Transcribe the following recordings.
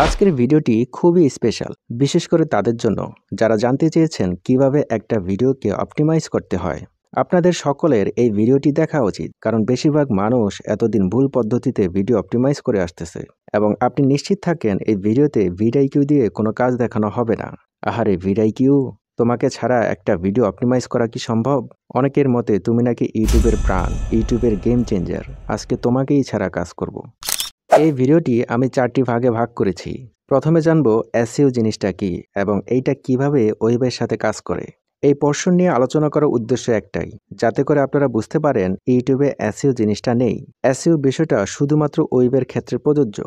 আজকের ভিডিওটি খুবই স্পেশাল, বিশেষ করে তাদের জন্য যারা জানতে চেয়েছেন কিভাবে একটা ভিডিওকে অপটিমাইজ করতে হয়। আপনাদের সকলের এই ভিডিওটি দেখা উচিত, কারণ বেশিরভাগ মানুষ এতদিন ভুল পদ্ধতিতে ভিডিও অপটিমাইজ করে আসতেছে। এবং আপনি নিশ্চিত থাকেন এই ভিডিওতে ভিডিআইকিউ দিয়ে কোনো কাজ দেখানো হবে না। আহারে ভিডিআইকিউ, তোমাকে ছাড়া একটা ভিডিও অপটিমাইজ করা কি সম্ভব? অনেকের মতে তুমি নাকি ইউটিউবের প্রাণ, ইউটিউবের গেম চেঞ্জার। আজকে তোমাকেই ছাড়া কাজ করব। এই ভিডিওটি আমি 4টি ভাগে ভাগ করেছি। প্রথমে জানব এসইও জিনিসটা কি এবং এইটা কিভাবে ওয়েবের সাথে কাজ করে। এই পোর্শন নিয়ে আলোচনা করার উদ্দেশ্য একটাই, যাতে করে আপনারা বুঝতে পারেন ইউটিউবে এসইও জিনিসটা নেই। এসইও বিষয়টা শুধুমাত্র ওয়েবের ক্ষেত্রে প্রযোজ্য।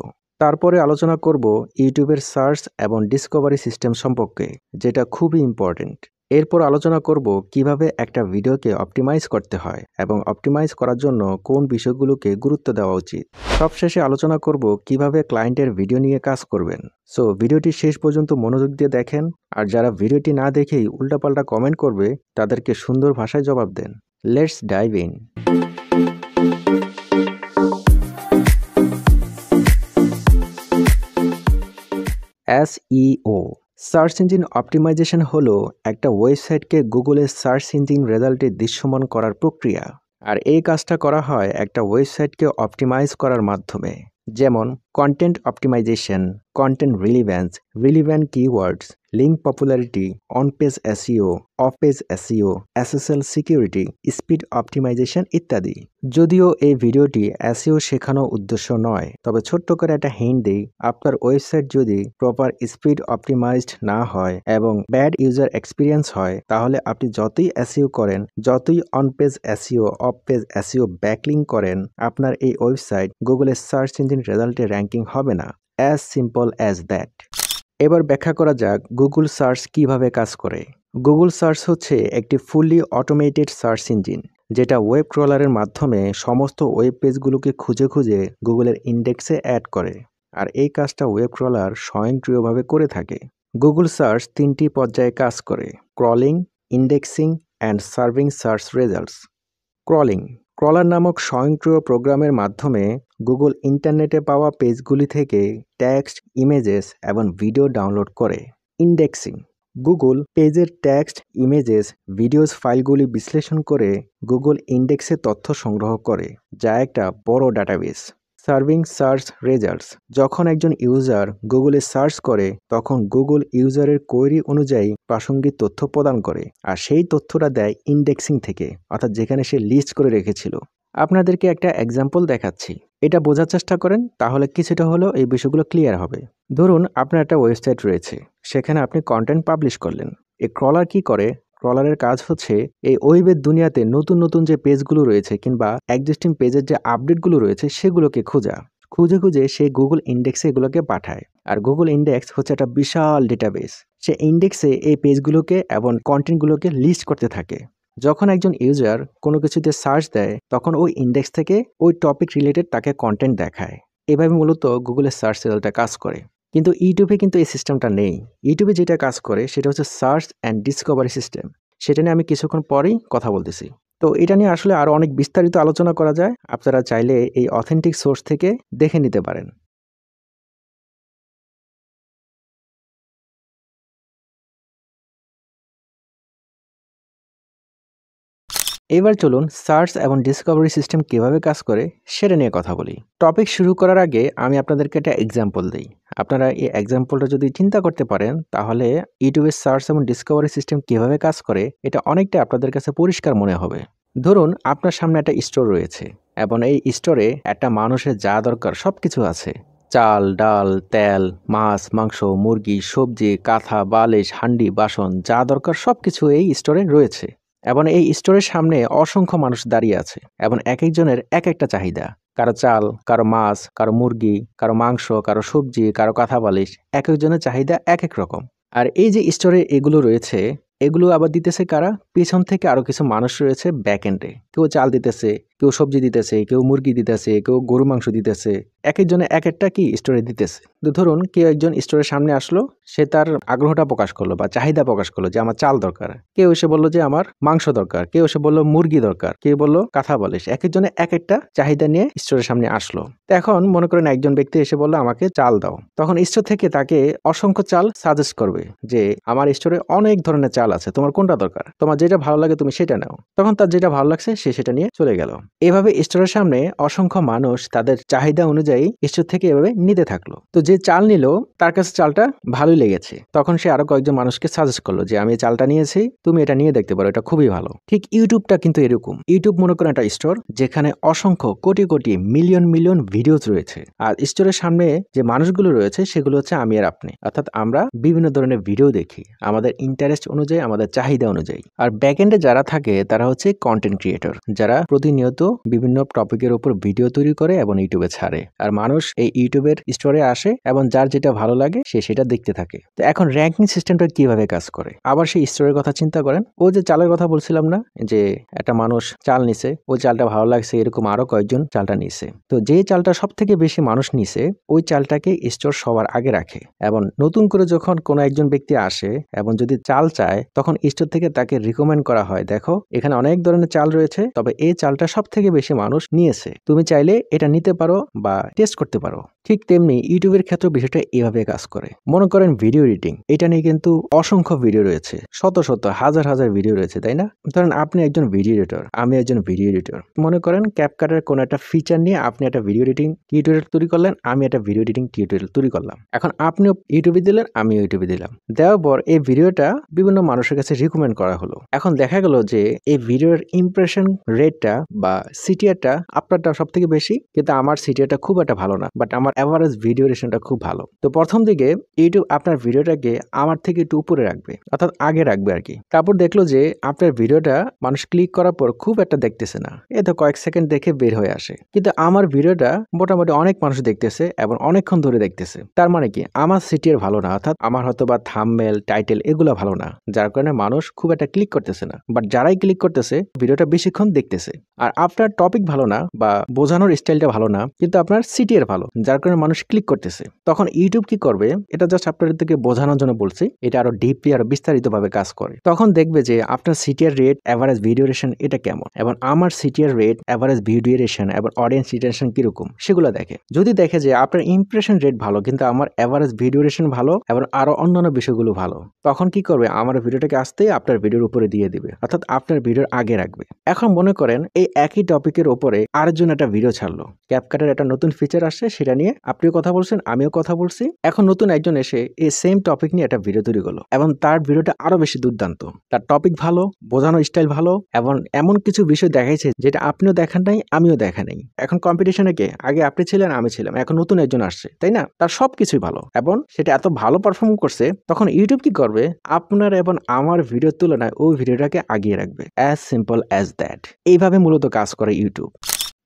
তারপরে আলোচনা করব ইউটিউবের সার্চ এবং ডিসকভারি সিস্টেম সম্পর্কে, যেটা খুবই ইম্পর্টেন্ট। এরপর আলোচনা করব কিভাবে একটা ভিডিওকে অপটিমাইজ করতে হয় এবং অপটিমাইজ করার জন্য কোন বিষয়গুলোকে গুরুত্ব দেওয়া উচিত। সবশেষে আলোচনা করব কিভাবে ক্লায়েন্টের ভিডিও নিয়ে কাজ করবেন। সো ভিডিওটি শেষ পর্যন্ত মনোযোগ দিয়ে দেখেন, আর যারা ভিডিওটি না দেখেই উল্টাপাল্টা কমেন্ট করবে তাদেরকে সুন্দর ভাষায় জবাব দেন। Let's dive in. SEO search engine optimisation হলো একটা ওয়েবসাইটকে গুগলের সার্চ ইঞ্জিন রেজাল্টে দৃশ্যমান করার প্রক্রিয়া। আর এই কাজটা করা হয় একটা ওয়েবসাইটকে অপটিমাইজ করার মাধ্যমে, যেমন content optimisation, content relevant keywords, link popularity, on page SEO, off page SEO, SSL security, speed optimisation ইত্যাদি। যদিও এই ভিডিওটি এসইও শেখানোর উদ্দেশ্য নয়, তবে ছোট্ট করে একটা হিন্ট দিই, আপনার ওয়েবসাইট যদি প্রপার স্পিড অপটিমাইজড না হয় এবং ব্যাড ইউজার এক্সপিরিয়েন্স হয়, তাহলে আপনি যতই এসইও করেন, যতই on page SEO, off page SEO backlink করেন, আপনার এই ওয়েবসাইট গুগলের সার্চ ইঞ্জিন রেজাল্টে র্যাঙ্কিং হবে না। As simple as that. এবার ব্যাখ্যা করা যাক গুগল সার্চ কিভাবে কাজ করে। গুগল সার্চ হচ্ছে একটি ফুললি অটোমেটেড সার্চ ইঞ্জিন, যেটা ওয়েব ক্রলারের মাধ্যমে সমস্ত ওয়েব পেজগুলোকে খুঁজে খুঁজে গুগলের ইন্ডেক্সে অ্যাড করে। আর এই কাজটা ওয়েব ক্রলার স্বয়ংক্রিয়ভাবে করে থাকে। গুগল সার্চ 3টি পর্যায়ে কাজ করে: crawling, indexing and serving search results. Crawling crawler নামক স্বয়ংক্রিয় প্রোগ্রামের মাধ্যমে গুগল ইন্টারনেটে পাওয়া পেজগুলি থেকে টেক্সট, ইমেজেস এবং ভিডিও ডাউনলোড করে। ইন্ডেক্সিং গুগল পেজের টেক্সট, ইমেজেস, ভিডিওস ফাইলগুলি বিশ্লেষণ করে গুগল ইন্ডেক্সে তথ্য সংগ্রহ করে, যা একটা বড় ডাটাবেস। সার্ভিং সার্চ রেজাল্টস যখন একজন ইউজার গুগলে সার্চ করে, তখন গুগল ইউজারের কোয়েরি অনুযায়ী প্রাসঙ্গিক তথ্য প্রদান করে, আর সেই তথ্যটা দেয় ইন্ডেক্সিং থেকে, অর্থাৎ যেখানে সে লিস্ট করে রেখেছিল। আপনাদেরকে একটা এক্সাম্পল দেখাচ্ছি, এটা বোঝার চেষ্টা করেন, তাহলে কিছুটা হলেও এই বিষয়গুলো ক্লিয়ার হবে। ধরুন আপনার একটা ওয়েবসাইট রয়েছে, সেখানে আপনি কন্টেন্ট পাবলিশ করলেন। এই ক্রলার কি করে? ক্রলারের কাজ হচ্ছে এই ওয়েবের দুনিয়াতে নতুন নতুন যে পেজগুলো রয়েছে কিংবা এক্সিস্টিং পেজের যে আপডেটগুলো রয়েছে সেগুলোকে খুঁজে খুঁজে সে গুগল ইন্ডেক্সে এগুলোকে পাঠায়। আর গুগল ইন্ডেক্স হচ্ছে একটা বিশাল ডেটাবেস। সে ইন্ডেক্সে এই পেজগুলোকে এবং কন্টেন্টগুলোকে লিস্ট করতে থাকে। যখন একজন ইউজার কোনো কিছুতে সার্চ দেয়, তখন ওই ইন্ডেক্স থেকে ওই টপিক রিলেটেড তাকে কন্টেন্ট দেখায়। এভাবে মূলত গুগলের সার্চ রেজাল্টটা কাজ করে। কিন্তু ইউটিউবে কিন্তু এই সিস্টেমটা নেই। ইউটিউবে যেটা কাজ করে সেটা হচ্ছে সার্চ অ্যান্ড ডিসকভারি সিস্টেম। সেটা নিয়ে আমি কিছুক্ষণ পরেই কথা বলতেছি। তো এটা নিয়ে আসলে আরও অনেক বিস্তারিত আলোচনা করা যায়। আপনারা চাইলে এই অথেন্টিক সোর্স থেকে দেখে নিতে পারেন। এবার চলুন সার্চ এবং ডিসকভারি সিস্টেম কিভাবে কাজ করে সেটা নিয়ে কথা বলি। টপিক শুরু করার আগে আমি আপনাদেরকে একটা এক্সাম্পল দিই। আপনারা এই এক্সাম্পলটা যদি চিন্তা করতে পারেন, তাহলে ইউটিউবের সার্চ এবং ডিসকভারি সিস্টেম কিভাবে কাজ করে এটা অনেকটা আপনাদের কাছে পরিষ্কার মনে হবে। ধরুন আপনার সামনে একটা স্টোর রয়েছে এবং এই স্টোরে একটা মানুষের যা দরকার সব কিছু আছে। চাল, ডাল, তেল, মাছ, মাংস, মুরগি, সবজি, কাঁথা, বালিশ, হান্ডি, বাসন, যা দরকার সব কিছু এই স্টোরে রয়েছে। এবং এই স্টোরের সামনে অসংখ্য মানুষ দাঁড়িয়ে আছে এবং এক একজনের এক একটা চাহিদা। কারো চাল, কারো মাছ, কারো মুরগি, কারো মাংস, কারো সবজি, কারো কাঁথা বালিশ, এক একজনের চাহিদা এক এক রকম। আর এই যে স্টোরে এগুলো রয়েছে, এগুলো আবার দিতেছে কারা? পিছন থেকে আরো কিছু মানুষ রয়েছে ব্যাক এন্ডে। কেউ চাল দিতেছে, কেউ সবজি দিতেছে, কেউ মুরগি দিতেছে, কেউ গরু মাংস দিতেছে। একেকজনে এক একটা কি স্টোরে দিতেছে। তো ধরুন কেউ একজন স্টোরের সামনে আসলো, সে তার আগ্রহটা প্রকাশ করলো বা চাহিদা প্রকাশ করলো যে আমার চাল দরকার। কেউ এসে বললো যে আমার মাংস দরকার, কেউ এসে বললো মুরগি দরকার, কেউ বললো কাঁথা বালিশ। একেকজনে এক একটা চাহিদা নিয়ে স্টোরের সামনে আসলো। তো এখন মনে করেন একজন ব্যক্তি এসে বললো আমাকে চাল দাও, তখন স্টোর থেকে তাকে অসংখ্য চাল সাজেস্ট করবে যে আমার স্টোরে অনেক ধরনের চাল আছে, তোমার কোনটা দরকার, তোমার যেটা ভালো লাগে তুমি সেটা নাও। তখন তার যেটা ভালো লাগছে সে সেটা নিয়ে চলে গেল। এভাবে স্টোরের সামনে অসংখ্য মানুষ তাদের চাহিদা অনুযায়ী স্টোর থেকে এভাবে নিতে থাকলো। তো যে চাল নিল তার কাছে চালটা ভালোই লেগেছে, তখন সে আরো কয়েকজন মানুষকে সাজেস্ট করলো যে আমি চালটা নিয়েছি, তুমি এটা নিয়ে দেখতে পারো, এটা খুবই ভালো। ঠিক ইউটিউবটা কিন্তু এরকম। ইউটিউব মনে করেন একটা স্টোর যেখানে অসংখ্য crore crore million million videos রয়েছে। আর স্টোরের সামনে যে মানুষগুলো রয়েছে সেগুলো হচ্ছে আমি আর আপনি, অর্থাৎ আমরা বিভিন্ন ধরনের ভিডিও দেখি আমাদের ইন্টারেস্ট অনুযায়ী, আমাদের চাহিদা অনুযায়ী। আর ব্যাকএন্ডে যারা থাকে তারা হচ্ছে কন্টেন্ট ক্রিয়েটর, যারা প্রতিনিয়ত বিভিন্ন টপিকের উপর ভিডিও তৈরি করে এবং ইউটিউবে ছাড়ে। আর মানুষ এই ইউটিউবের স্টোরে আসে এবং যার যেটা ভালো লাগে সে সেটা দেখতে থাকে। তো এখন র্যাঙ্কিং সিস্টেমটা কিভাবে কাজ করে? আবার সেই স্টোরের কথা চিন্তা করেন। ও যে চালের কথা বলছিলাম না, যে একটা মানুষ চাল নিছে, ওই চালটা ভালো লাগছে, এরকম আরো কয়েকজন চালটা নিছে। তো যে চালটা সব থেকে বেশি মানুষ নিছে ওই চালটাকে স্টোর সবার আগে রাখে, এবং নতুন করে যখন কোনো একজন ব্যক্তি আসে এবং যদি চাল চায় তখন স্টোর থেকে তাকে রিকমেন্ড করা হয়, দেখো এখানে অনেক ধরনের চাল রয়েছে, তবে এই চালটা সব থেকে বেশি মানুষ নিয়েছে, তুমি চাইলে এটা নিতে পারো বা টেস্ট করতে পারো। ঠিক তেমনি ইউটিউবের ক্ষেত্রে বিষয়টা এভাবে কাজ করে। মনে করেন ভিডিও এডিটিং, এটা নিয়ে কিন্তু অসংখ্য ভিডিও রয়েছে, শত শত হাজার হাজার ভিডিও রয়েছে, তাই না? ধরেন আপনি একজন ভিডিও এডিটর, আমি একজন ভিডিও এডিটর। মনে করেন ক্যাপকাটের কোনো একটা ফিচার নিয়ে আপনি একটা ভিডিও এডিটিং টিউটোরিয়াল তৈরি করলেন, আমি একটা ভিডিও এডিটিং টিউটোরিয়াল তৈরি করলাম। এখন আপনিও ইউটিউবে দিলেন, আমিও ইউটিউবে দিলাম। দেওয়ার পর এই ভিডিওটা বিভিন্ন মানুষের কাছে রিকমেন্ড করা হলো। এখন দেখা গেল যে এই ভিডিওর ইমপ্রেশন রেটটা বা সিটিআরটা আপনারটা সব থেকে বেশি, কিন্তু আমার সিটিআরটা খুব একটা ভালো না, বাট আমার এভারেজ ভিডিও রেশনটা খুব ভালো। তো প্রথম দিকে ইউটিউব আপনার ভিডিওটাকে আমার থেকে একটু উপরে রাখবে, অর্থাৎ আগে রাখবে আর কি। তারপর দেখলো যে আপনার ভিডিওটা মানুষ ক্লিক করার পর খুব একটা দেখতেছে না, এ তো কয়েক সেকেন্ড দেখে বের হয়ে আসে। কিন্তু আমার ভিডিওটা মোটামুটি অনেক মানুষ দেখতেছে এবং অনেকক্ষণ ধরে দেখতেছে। তার মানে কি আমার সিটিআর ভালো না, অর্থাৎ আমার হয়তো বা থাম্বনেল, টাইটেল এগুলো ভালো না, যার কারণে মানুষ খুব একটা ক্লিক করতেছে না। বাট যারাই ক্লিক করতেছে ভিডিওটা বেশিক্ষণ দেখতেছে। আর আপনার টপিক ভালো না বা বোঝানোর স্টাইলটা ভালো না, কিন্তু আপনার সিটিআর ভালো, যার কারণে মানুষ ক্লিক করতেছে। তখন ইউটিউব কি করবে, এটা জাস্ট আপনাদেরকে বোঝানোর জন্য বলছি, এটা আরো ডিপলি আরো বিস্তারিতভাবে কাজ করে। তখন দেখবে যে আপনার CTR rate, average video ration এটা কেমন, এবং আমার CTR rate, average video ration এবং অডিয়েন্স রিটেনশন কিরকম সেগুলো দেখে। যদি দেখে যে আপনার ইমপ্রেশন রেট ভালো কিন্তু আমার এভারেজ ভিডিও রেশন ভালো এবং আরো অন্যান্য বিষয়গুলো ভালো, তখন কি করবে, আমার ভিডিওটাকে আসতে আপনার ভিডিওর উপরে দিয়ে দিবে, অর্থাৎ আপনার ভিডিওর আগে রাখবে। এখন মনে করেন এই একই টপিকের উপরে আরেকজন একটা ভিডিও ছাড়লো, ক্যাপকাটের একটা নতুন ফিচার আসছে, সেটা নিয়ে আপনিও কথা বলছেন, আমিও কথা বলছি। এখন নতুন একজন এসে এই সেম টপিক নিয়ে একটা ভিডিও তৈরি করলো এবং তার ভিডিওটা আরো বেশি দুর্দান্ত, তার টপিক ভালো, বোঝানোর স্টাইল ভালো, এবং এমন কিছু বিষয় দেখাইছে যেটা আপনিও দেখেন নাই, আমিও দেখা নাই। এখন কম্পিটিশনে কে, আগে আপনি ছিলেন, আমি ছিলাম, এখন নতুন একজন আসছে, তাই না? তার সবকিছুই ভালো এবং সেটা এত ভালো পারফর্ম করছে, তখন ইউটিউব কি করবে, আপনার এবং আমার ভিডিওর তুলনায় ওই ভিডিওটাকে আগিয়ে রাখবে। As simple as that. এইভাবে মূলত কাজ করে ইউটিউব।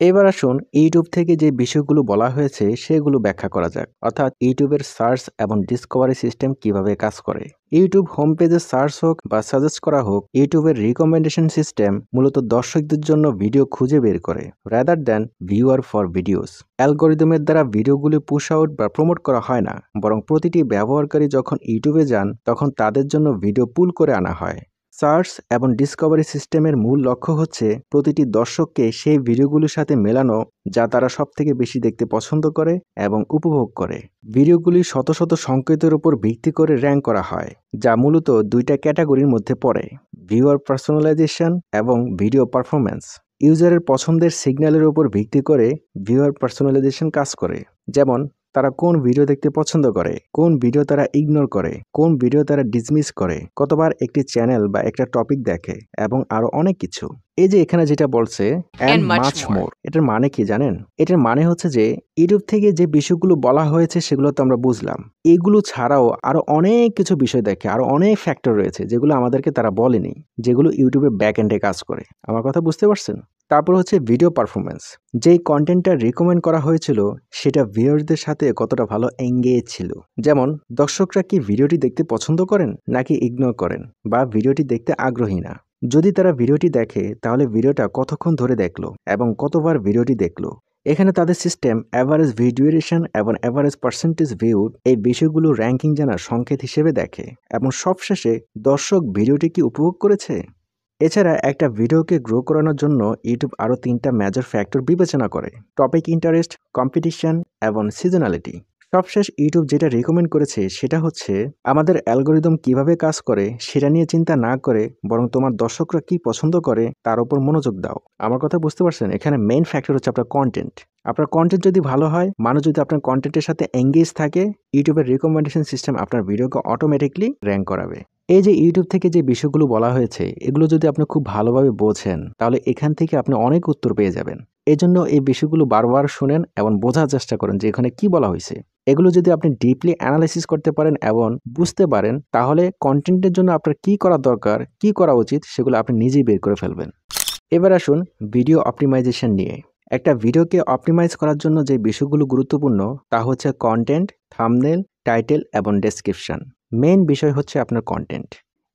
এবার আসুন ইউটিউব থেকে যে বিষয়গুলো বলা হয়েছে সেগুলো ব্যাখ্যা করা যাক, অর্থাৎ ইউটিউবের সার্চ এবং ডিসকভারি সিস্টেম কিভাবে কাজ করে। ইউটিউব হোম পেজে সার্চ হোক বা সাজেস্ট করা হোক, ইউটিউবের রিকমেন্ডেশন সিস্টেম মূলত দর্শকদের জন্য ভিডিও খুঁজে বের করে, rather than viewer for videos. অ্যালগোরিদমের দ্বারা ভিডিওগুলি পুশ আউট বা প্রমোট করা হয় না, বরং প্রতিটি ব্যবহারকারী যখন ইউটিউবে যান তখন তাদের জন্য ভিডিও পুল করে আনা হয়। সার্চ এবং ডিসকভারি সিস্টেমের মূল লক্ষ্য হচ্ছে প্রতিটি দর্শককে সেই ভিডিওগুলির সাথে মেলানো যা তারা সবথেকে বেশি দেখতে পছন্দ করে এবং উপভোগ করে। ভিডিওগুলি শত শত সংকেতের উপর ভিত্তি করে র্যাঙ্ক করা হয়, যা মূলত দুইটা ক্যাটাগরির মধ্যে পড়ে: ভিউয়ার পার্সোনালাইজেশন এবং ভিডিও পারফরম্যান্স। ইউজারের পছন্দের সিগন্যালের উপর ভিত্তি করে ভিউয়ার পার্সোনালাইজেশন কাজ করে, যেমন তারা কোন ভিডিও দেখতে পছন্দ করে, কোন ভিডিও তারা ইগনোর করে, কোন ভিডিও তারা ডিসমিস করে, কতবার একটি চ্যানেল বা একটা টপিক দেখে, এবং আরো অনেক কিছু। এই যে এখানে যেটা বলছে এন্ড মাচ মোর, এটার মানে কি জানেন? এটার মানে হচ্ছে যে ইউটিউব থেকে যে বিষয়গুলো বলা হয়েছে সেগুলো তো আমরা বুঝলাম, এগুলো ছাড়াও আরো অনেক কিছু বিষয় দেখে, আরো অনেক ফ্যাক্টর রয়েছে যেগুলো আমাদেরকে তারা বলেনি, যেগুলো ইউটিউবের ব্যাক এন্ডে কাজ করে। আমার কথা বুঝতে পারছেন? তারপর হচ্ছে ভিডিও পারফরমেন্স। যেই কন্টেন্টটা রিকমেন্ড করা হয়েছিল সেটা ভিউয়ারদের সাথে কতটা ভালো এঙ্গেজ ছিল, যেমন দর্শকরা কি ভিডিওটি দেখতে পছন্দ করেন নাকি ইগনোর করেন বা ভিডিওটি দেখতে আগ্রহী না। যদি তারা ভিডিওটি দেখে তাহলে ভিডিওটা কতক্ষণ ধরে দেখলো এবং কতবার ভিডিওটি দেখলো। এখানে তাদের সিস্টেম অ্যাভারেজ ভিউ ডিউরেশন এবং অ্যাভারেজ পার্সেন্টেজ ভিউড এই বিষয়গুলো র্যাঙ্কিং জানার সংকেত হিসেবে দেখে এবং সবশেষে দর্শক ভিডিওটি কি উপভোগ করেছে। এছাড়া একটা ভিডিওকে গ্রো করানোর জন্য ইউটিউব আরও 3টা মেজর ফ্যাক্টর বিবেচনা করে: টপিক ইন্টারেস্ট, কম্পিটিশন এবং সিজনালিটি। সবশেষ ইউটিউব যেটা রিকমেন্ড করেছে সেটা হচ্ছে আমাদের অ্যালগোরিদম কিভাবে কাজ করে সেটা নিয়ে চিন্তা না করে বরং তোমার দর্শকরা কি পছন্দ করে তার উপর মনোযোগ দাও। আমার কথা বুঝতে পারছেন? এখানে মেইন ফ্যাক্টর হচ্ছে আপনার কন্টেন্ট। আপনার কন্টেন্ট যদি ভালো হয়, মানুষ যদি আপনার কন্টেন্টের সাথে এঙ্গেজ থাকে, ইউটিউবের রিকমেন্ডেশন সিস্টেম আপনার ভিডিওকে অটোমেটিকলি র্যাঙ্ক করাবে। এই যে ইউটিউব থেকে যে বিষয়গুলো বলা হয়েছে এগুলো যদি আপনি খুব ভালোভাবে বোঝেন তাহলে এখান থেকে আপনি অনেক উত্তর পেয়ে যাবেন। এজন্য এই বিষয়গুলো বারবার শুনেন এবং বোঝার চেষ্টা করেন যে এখানে কি বলা হয়েছে। এগুলো যদি আপনি ডিপলি অ্যানালাইসিস করতে পারেন এবং বুঝতে পারেন তাহলে কন্টেন্টের জন্য আপনার কি করা দরকার, কি করা উচিত সেগুলো আপনি নিজেই বের করে ফেলবেন। এবার আসুন ভিডিও অপটিমাইজেশন নিয়ে। একটা ভিডিওকে অপটিমাইজ করার জন্য যে বিষয়গুলো গুরুত্বপূর্ণ তা হচ্ছে কন্টেন্ট, থাম্বনেল, টাইটেল এবং ডেসক্রিপশন। মেইন বিষয় হচ্ছে আপনার কন্টেন্ট।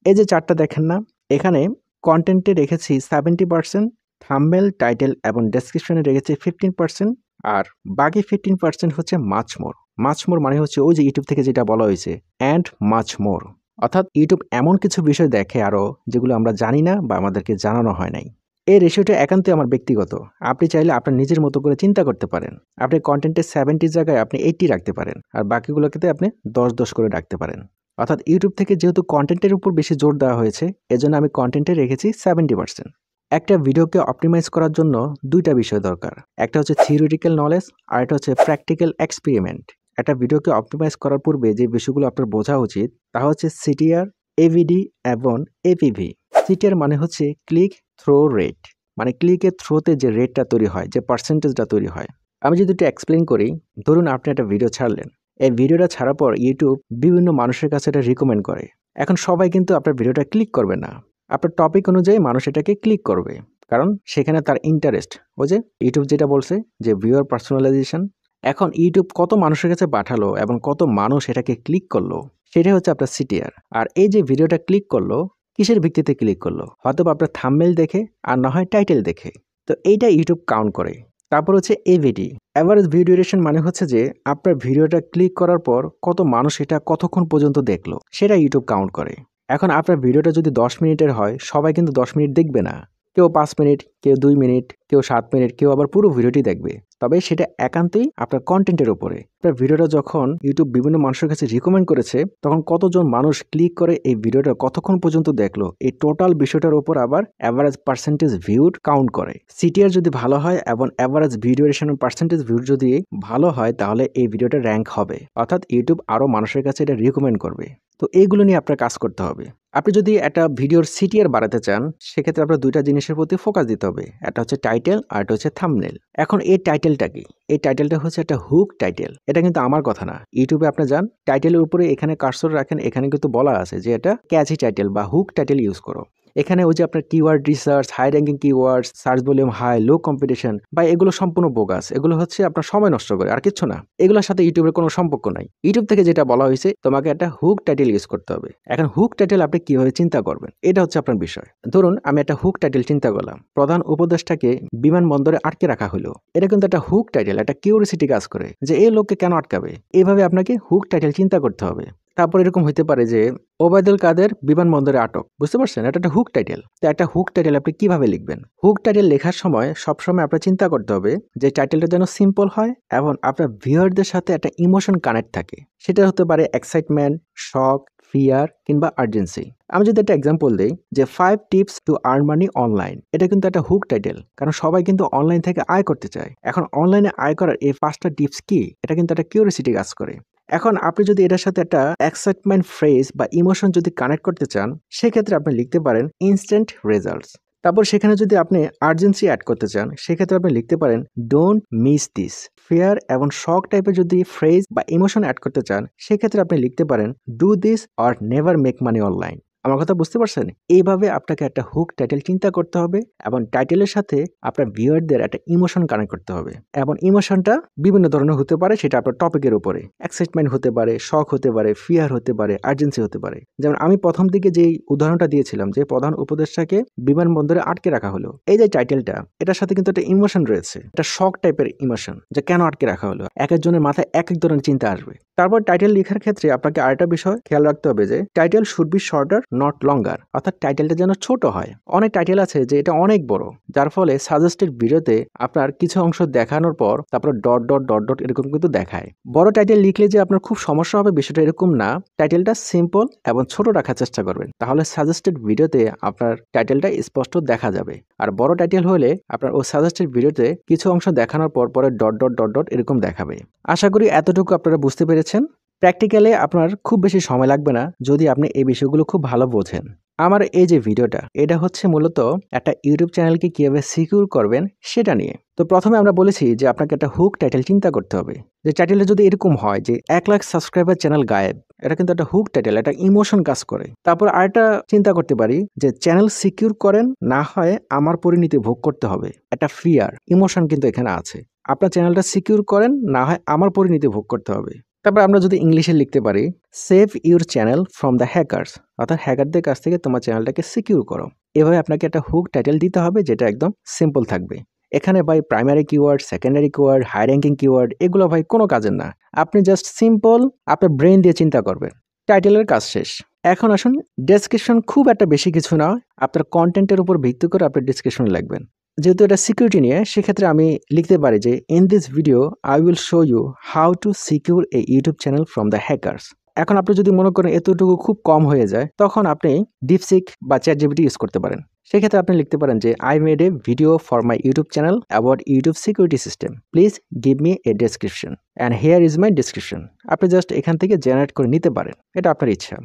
এই যে চারটা দেখেন না, এখানে কন্টেন্টে রেখেছি 70%, থাম্বনেল, টাইটেল এবং ডেসক্রিপশনে রেখেছি 15%, আর বাকি 15% হচ্ছে মাচ মোর। মাচ মোর মানে হচ্ছে ওই যে ইউটিউব থেকে যেটা বলা হয়েছে অ্যান্ড মাচ মোর, অর্থাৎ ইউটিউব এমন কিছু বিষয় দেখে আরও যেগুলো আমরা জানি না বা আমাদেরকে জানানো হয় নাই। এই রেশিওটা একান্তই আমার ব্যক্তিগত। আপনি চাইলে আপনার নিজের মতো করে চিন্তা করতে পারেন। আপনি কন্টেন্টের 70 জায়গায় আপনি 80 রাখতে পারেন আর বাকিগুলোকে আপনি 10-10 করে রাখতে পারেন। অর্থাৎ ইউটিউব থেকে যেহেতু কন্টেন্টের উপর বেশি জোর দেওয়া হয়েছে এজন্য আমি কন্টেন্টে রেখেছি 70%। একটা ভিডিওকে অপটিমাইজ করার জন্য দুইটা বিষয় দরকার। একটা হচ্ছে থিওরিটিক্যাল নলেজ আর একটা হচ্ছে প্র্যাকটিক্যাল এক্সপেরিমেন্ট। একটা ভিডিওকে অপটিমাইজ করার পূর্বে যে বিষয়গুলো আপনার বোঝা উচিত তা হচ্ছে সিটিআর, এভিডি এবং এপিভি। সিটিআর মানে হচ্ছে ক্লিক থ্রো রেট, মানে ক্লিকের থ্রোতে যে রেটটা তৈরি হয়, যে পার্সেন্টেজটা তৈরি হয়। আমি যদি একটু এক্সপ্লেন করি, ধরুন আপনি একটা ভিডিও ছাড়লেন, এই ভিডিওটা ছাড়ার পর ইউটিউব বিভিন্ন মানুষের কাছে এটা রিকমেন্ড করে। এখন সবাই কিন্তু আপনার ভিডিওটা ক্লিক করবে না। আপনার টপিক অনুযায়ী মানুষ এটাকে ক্লিক করবে, কারণ সেখানে তার ইন্টারেস্ট। ওই যে ইউটিউব যেটা বলছে যে ভিউয়ার পার্সোনালাইজেশন। এখন ইউটিউব কত মানুষের কাছে পাঠালো এবং কত মানুষ এটাকে ক্লিক করলো সেটাই হচ্ছে আপনার সিটিআর। আর এই যে ভিডিওটা ক্লিক করলো কিসের ভিত্তিতে ক্লিক করলো? হয়তো আপনার থাম্বনেল দেখে আর না হয় টাইটেল দেখে। তো এইটা ইউটিউব কাউন্ট করে। তারপর হচ্ছে এভিডি, অ্যাভারেজ ভিউ ডিউরেশন, মানে হচ্ছে যে আপনার ভিডিওটা ক্লিক করার পর কত মানুষ এটা কতক্ষণ পর্যন্ত দেখলো সেটা ইউটিউব কাউন্ট করে। এখন আপনার ভিডিওটা যদি 10 মিনিটের হয় সবাই কিন্তু 10 মিনিট দেখবে না। কেউ 5 মিনিট, কেউ 2 মিনিট, কেউ 7 মিনিট, কেউ আবার পুরো ভিডিওটি দেখবে। তবে সেটা একান্তই আপনার কন্টেন্টের উপরে। আপনার ভিডিওটা যখন ইউটিউব বিভিন্ন মানুষের কাছে রিকমেন্ড করেছে তখন কতজন মানুষ ক্লিক করে এই ভিডিওটা কতক্ষণ পর্যন্ত দেখলো, এই টোটাল বিষয়টার উপর আবার অ্যাভারেজ পার্সেন্টেজ ভিউড কাউন্ট করে। সিটিআর যদি ভালো হয় এবং average view duration percentage viewed যদি ভালো হয় তাহলে এই ভিডিওটা র্যাঙ্ক হবে, অর্থাৎ ইউটিউব আরও মানুষের কাছে এটা রিকমেন্ড করবে। তো এইগুলো নিয়ে আপনার কাজ করতে হবে। আপনি যদি একটা ভিডিওর সিটিআর বাড়াতে চান সেক্ষেত্রে আপনার দুইটা জিনিসের প্রতি ফোকাস দিতে হবে। একটা হচ্ছে টাইটেল আর একটা হচ্ছে থাম্বনেল। এখন এই টাইটেলটা কি? এই টাইটেলটা হচ্ছে একটা হুক টাইটেল। এটা কিন্তু আমার কথা না। ইউটিউবে আপনি যান, টাইটেলের উপরে এখানে কার্সর রাখেন, এখানে কিন্তু বলা আছে যে এটা ক্যাচি টাইটেল বা হুক টাইটেল ইউজ করো। এখানে ওই যে আপনার keyword research, high ranking keywords, search volume high, low competition, বা এগুলো সম্পূর্ণ বোগাস। এগুলো হচ্ছে আপনার সময় নষ্ট করে, আর কিচ্ছু না। এগুলোর সাথে ইউটিউবের কোনো সম্পর্ক নাই। ইউটিউব থেকে যেটা বলা হয়েছে তোমাকে একটা হুক টাইটেল ইউজ করতে হবে। এখন হুক টাইটেল আপনি কিভাবে চিন্তা করবেন এটা হচ্ছে আপনার বিষয়। ধরুন আমি একটা হুক টাইটেল চিন্তা করলাম, প্রধান উপদেষ্টাকে বিমানবন্দরে আটকে রাখা হলো। এটা কিন্তু একটা হুক টাইটেল, একটা কিউরিওসিটি কাজ করে যে এই লোককে কেন আটকাবে। এইভাবে আপনাকে হুক টাইটেল চিন্তা করতে হবে। তারপর এরকম হইতে পারে যে ওবায়দুল কাদের বিমানবন্দরে আটক। বুঝতে পারছেন? এটা একটা হুক টাইটেল। তো একটা হুক টাইটেল আপনি কিভাবে লিখবেন? হুক টাইটেল লেখার সময় সবসময় আপনার চিন্তা করতে হবে যে টাইটেলটা যেন সিম্পল হয় এবং আপনার ভিউয়ারদের সাথে একটা ইমোশন কানেক্ট থাকে। সেটা হতে পারে এক্সাইটমেন্ট, শক, ফিয়ার কিংবা আর্জেন্সি। আমি যদি একটা এক্সাম্পল দিই যে 5 tips to earn money online, এটা কিন্তু একটা হুক টাইটেল, কারণ সবাই কিন্তু অনলাইন থেকে আয় করতে চায়। এখন অনলাইনে আয় করার এই 5টা টিপস কি, এটা কিন্তু একটা কিউরিওসিটি কাজ করে। এখন আপনি যদি এটার সাথে একটা এক্সাইটমেন্ট ফ্রেজ বা ইমোশন যদি কানেক্ট করতে চান সেক্ষেত্রে আপনি লিখতে পারেন ইনস্ট্যান্ট রেজাল্টস। তারপর সেখানে যদি আপনি আর্জেন্সি অ্যাড করতে চান সেক্ষেত্রে আপনি লিখতে পারেন ডোন্ট মিস দিস। ফেয়ার এবং শক টাইপের যদি ফ্রেজ বা ইমোশন অ্যাড করতে চান সেক্ষেত্রে আপনি লিখতে পারেন do this or never make money online. আমার কথা বুঝতে পারছেন? এইভাবে আপনাকে একটা হুক টাইটেল চিন্তা করতে হবে এবং টাইটেলের সাথে আপনার ভিউয়ারদের একটা ইমোশন কানেক্ট করতে হবে। এবং ইমোশনটা বিভিন্ন ধরনের হতে পারে, সেটা আপনার টপিকের উপরে। এক্সাইটমেন্ট হতে পারে, শক হতে পারে, ফিয়ার হতে পারে, আর্জেন্সি হতে পারে। যেমন আমি প্রথম দিকে যেই উদাহরণটা দিয়েছিলাম যে প্রধান উপদেষ্টাকে বিমানবন্দরে আটকে রাখা হলো। এই যে টাইটেলটা, এটার সাথে কিন্তু একটা ইমোশন রয়েছে। একটা শক টাইপের ইমোশন, যে কেন আটকে রাখা হলো। একেকজনের মাথায় একেক ধরনের চিন্তা আসবে। তারপর টাইটেল লেখার ক্ষেত্রে আপনাকে আরেকটা বিষয় খেয়াল রাখতে হবে যে title should be shorter not longer, অর্থাৎ টাইটেলটা যেন ছোট হয়। অনেক টাইটেল আছে যে এটা অনেক বড়, যার ফলে সাজেস্টেড ভিডিওতে আপনার কিছু অংশ দেখানোর পর তারপর ডট ডট ডট ডট এরকম কিন্তু দেখায়। বড় টাইটেল লিখলে যে আপনার খুব সমস্যা হবে বিষয়টা এরকম না। টাইটেলটা সিম্পল এবং ছোট রাখার চেষ্টা করবেন, তাহলে সাজেস্টেড ভিডিওতে আপনার টাইটেলটা স্পষ্ট দেখা যাবে। আর বড় টাইটেল হলে আপনার ও সাজেস্টেড ভিডিওতে কিছু অংশ দেখানোর পর পরে ডট ডট ডট ডট এরকম দেখাবে। আশা করি এতটুকু আপনারা বুঝতে পেরেছেন। প্র্যাকটিক্যালে আপনার খুব বেশি সময় লাগবে না যদি আপনি এই বিষয়গুলো খুব ভালো বোঝেন। আমার এই যে ভিডিওটা, এটা হচ্ছে মূলত একটা ইউটিউব চ্যানেলকে কিভাবে সিকিউর করবেন সেটা নিয়ে। তো প্রথমে আমরা বলেছি যে আপনাকে একটা হুক টাইটেল চিন্তা করতে হবে। যে টাইটেলটা যদি এরকম হয় যে 1 লাখ সাবস্ক্রাইবার চ্যানেল গায়েব, এটা কিন্তু একটা হুক টাইটেল, একটা ইমোশন কাজ করে। তারপর আরেকটা চিন্তা করতে পারি যে চ্যানেল সিকিউর করেন, না হয় আমার পরিণতি ভোগ করতে হবে। একটা ফিয়ার ইমোশন কিন্তু এখানে আছে। আপনার চ্যানেলটা সিকিউর করেন, না হয় আমার পরিণতি ভোগ করতে হবে। তারপর আমরা যদি ইংলিশে লিখতে পারি save your channel from the hackers, অর্থাৎ হ্যাকারদের কাছ থেকে তোমার চ্যানেলটাকে সিকিউর করো। এভাবে আপনাকে একটা হুক টাইটেল দিতে হবে যেটা একদম সিম্পল থাকবে। এখানে ভাই primary keyword, secondary keyword, high ranking keyword এগুলো ভাই কোনো কাজের না। আপনি জাস্ট সিম্পল আপনার ব্রেন দিয়ে চিন্তা করবেন, টাইটেলের কাজ শেষ। এখন আসুন, ডেসক্রিপশন খুব একটা বেশি কিছু না, আপনার কন্টেন্টের উপর ভিত্তি করে আপনি ডেসক্রিপশন লিখবেন। যেহেতু এটা সিকিউরিটি নিয়ে, সেক্ষেত্রে আমি লিখতে পারি যে in this video I will show you how to secure a YouTube channel from the hackers. এখন আপনি যদি মনে করেন এতটুকু খুব কম হয়ে যায়, তখন আপনি ডিপসিক বা চ্যাটজিপিটি ইউজ করতে পারেন। সেক্ষেত্রে আপনি লিখতে পারেন যে I made a video for my YouTube channel about YouTube security system, please give me a description and hair is my description. আপনি জাস্ট এখান থেকে জেনারেট করে নিতে পারেন, এটা আপনার ইচ্ছা।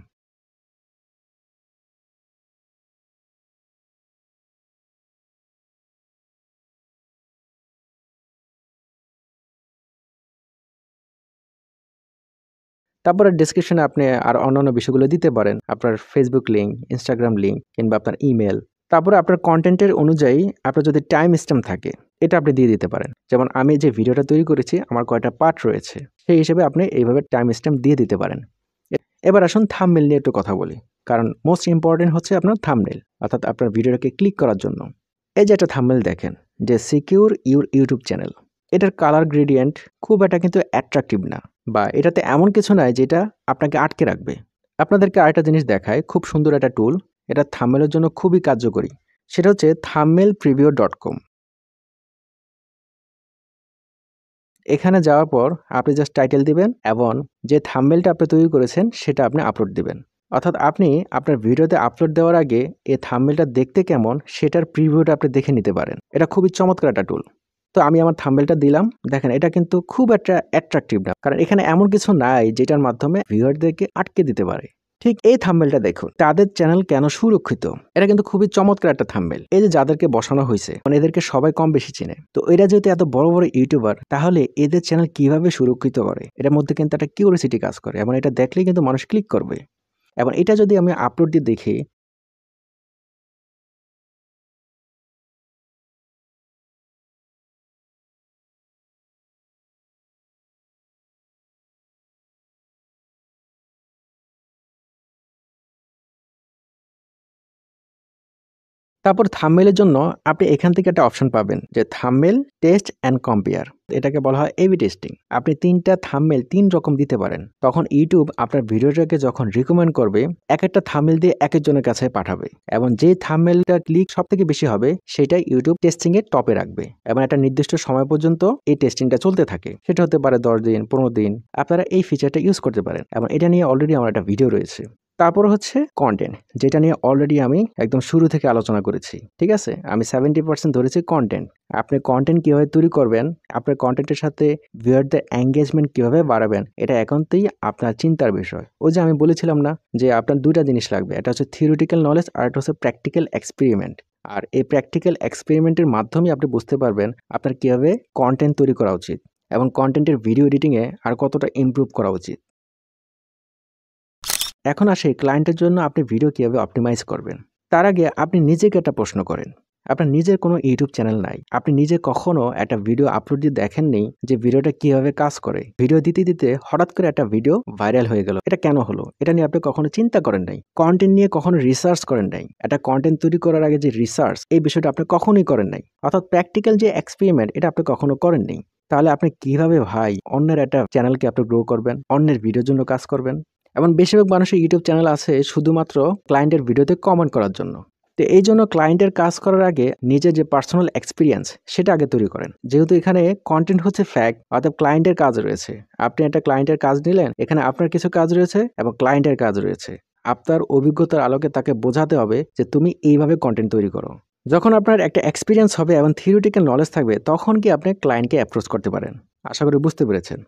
তারপরে ডেসক্রিপশনে আপনি আর অন্যান্য বিষয়গুলো দিতে পারেন। আপনার ফেসবুক লিঙ্ক, ইনস্টাগ্রাম লিঙ্ক কিংবা আপনার ইমেল। তারপরে আপনার কনটেন্টের অনুযায়ী আপনার যদি টাইম স্ট্যাম্প থাকে, এটা আপনি দিয়ে দিতে পারেন। যেমন আমি যে ভিডিওটা তৈরি করেছি আমার কয়টা পার্ট রয়েছে, সেই হিসেবে আপনি এইভাবে টাইম স্ট্যাম্প দিয়ে দিতে পারেন। এবার আসুন থাম্বনেল নিয়ে একটু কথা বলি, কারণ মোস্ট ইম্পর্টেন্ট হচ্ছে আপনার থাম্বনেল, অর্থাৎ আপনার ভিডিওটাকে ক্লিক করার জন্য। এই যে একটা থাম্বনেল দেখেন যে সিকিউর ইউর ইউটিউব চ্যানেল, এটার কালার গ্রেডিয়েন্ট খুব একটা কিন্তু অ্যাট্রাকটিভ না, বা এটাতে এমন কিছু নাই যেটা আপনাকে আটকে রাখবে। আপনাদেরকে আরেকটা জিনিস দেখায়, খুব সুন্দর একটা টুল, এটা থাম্বনেলের জন্য খুবই কার্যকরী। সেটা হচ্ছে thumbnailpreview.com। এখানে যাওয়ার পর আপনি জাস্ট টাইটেল দিবেন এবং যে থাম্বনেলটা আপনি তৈরি করেছেন সেটা আপনি আপলোড দিবেন। অর্থাৎ আপনি আপনার ভিডিওতে আপলোড দেওয়ার আগে এই থাম্বনেলটা দেখতে কেমন সেটার প্রিভিউটা আপনি দেখে নিতে পারেন। এটা খুবই চমৎকার একটা টুল। তো আমি আমার থাম্বনেলটা দিলাম, দেখেন এটা কিন্তু খুব একটা অ্যাট্রাকটিভ না, কারণ এখানে এমন কিছু নাই যেটার মাধ্যমে ভিউয়ারদেরকে আটকে দিতে পারে। ঠিক এই থাম্বনেলটা দেখুন, তাদের চ্যানেল কেন সুরক্ষিত। এটা কিন্তু খুবই চমৎকার একটা থাম্বনেল। এই যে যাদেরকে বসানো হয়েছে, মানে এদেরকে সবাই কম বেশি চিনে। তো এরা যেহেতু এত বড় বড় ইউটিউবার, তাহলে এদের চ্যানেল কিভাবে সুরক্ষিত করে, এটার মধ্যে কিন্তু একটা কিউরিওসিটি কাজ করে এবং এটা দেখলেই কিন্তু মানুষ ক্লিক করবে। এবং এটা যদি আমি আপলোড দিয়ে দেখি, তারপর থাম্বনেইলের জন্য আপনি এখান থেকে একটা অপশন পাবেন যে থাম্বনেইল টেস্ট অ্যান্ড কম্পেয়ার। এটাকে বলা হয় এবি টেস্টিং। আপনি ৩টা থাম্বনেইল ৩ রকম দিতে পারেন। তখন ইউটিউব আপনার ভিডিওটাকে যখন রিকমেন্ড করবে, একটা থাম্বনেইল দিয়ে একেকজনের কাছে পাঠাবে এবং যে থাম্বনেইলটা ক্লিক সবথেকে বেশি হবে সেটাই ইউটিউব টেস্টিং এর টপে রাখবে এবং একটা নির্দিষ্ট সময় পর্যন্ত এই টেস্টিংটা চলতে থাকে। সেটা হতে পারে ১০ দিন, ১৫ দিন। আপনারা এই ফিচারটা ইউজ করতে পারেন এবং এটা নিয়ে অলরেডি আমার একটা ভিডিও রয়েছে। তারপর হচ্ছে কনটেন্ট, যেটা নিয়ে অলরেডি আমি একদম শুরু থেকে আলোচনা করেছি। ঠিক আছে? আমি 70% ধরেছি কনটেন্ট। আপনি কনটেন্ট কিভাবে তৈরি করবেন, আপনার কনটেন্টের সাথে ভিউয়ারদের এনগেজমেন্ট কিভাবে বাড়াবেন, এটা একান্তই আপনার চিন্তার বিষয়। ওই যে আমি বলেছিলাম না যে আপনার ২ টা জিনিস লাগবে। একটা হচ্ছে থিওরিটিক্যাল নলেজ আর একটা হচ্ছে প্র্যাকটিক্যাল এক্সপেরিমেন্ট। আর এই প্র্যাকটিক্যাল এক্সপেরিমেন্টের মাধ্যমেই আপনি বুঝতে পারবেন আপনার কিভাবে কনটেন্ট তৈরি করা উচিত এবং কনটেন্টের ভিডিও এডিটিং এ আর কতটা ইমপ্রুভ করা উচিত। এখন আসে ক্লায়েন্টের জন্য আপনি ভিডিও কিভাবে অপটিমাইজ করবেন। তার আগে আপনি নিজেকে একটা প্রশ্ন করেন। আপনার নিজের কোনো ইউটিউব চ্যানেল নাই। আপনি নিজে কখনো একটা ভিডিও আপলোড দিয়ে দেখেননি যে ভিডিওটা কিভাবে কাজ করে। ভিডিও দিতে হঠাৎ করে একটা ভিডিও ভাইরাল হয়ে গেল। এটা কেন হলো? এটা নিয়ে আপনি কখনো চিন্তা করেন নাই। কনটেন্ট নিয়ে কখনো রিসার্চ করেন নাই। একটা কনটেন্ট তৈরি করার আগে যে রিসার্চ, এই বিষয়টা আপনি কখনোই করেন নাই। অর্থাৎ প্র্যাকটিক্যাল যে এক্সপেরিমেন্ট, এটা আপনি কখনো করেননি। তাহলে আপনি কিভাবে ভাই অন্যের একটা চ্যানেলকে আপনি গ্রো করবেন? অন্যের ভিডিওর জন্য কাজ করবেন? এমন বেশিরভাগ মানুষের ইউটিউব চ্যানেল আছে শুধুমাত্র ক্লায়েন্টের ভিডিওতে কমেন্ট করার জন্য। তো এইজন্য ক্লায়েন্টের কাজ করার আগে নিজের যে পার্সোনাল এক্সপেরিয়েন্স সেটা আগে তৈরি করেন। যেহেতু এখানে কনটেন্ট হচ্ছে ফ্যাক্ট, অর্থাৎ ক্লায়েন্টের কাজ রয়েছে। আপনি একটা ক্লায়েন্টের কাজ নিলেন, এখানে আপনার কিছু কাজ রয়েছে এবং ক্লায়েন্টের কাজ রয়েছে। আপনার অভিজ্ঞতার আলোকে তাকে বোঝাতে হবে যে তুমি এইভাবে কনটেন্ট তৈরি করো। যখন আপনার একটা এক্সপেরিয়েন্স হবে এবং থিওরিটিক্যাল নলেজ থাকবে, তখন কি আপনি ক্লায়েন্টকে অ্যাপ্রোচ করতে পারেন। আশা করি বুঝতে পেরেছেন।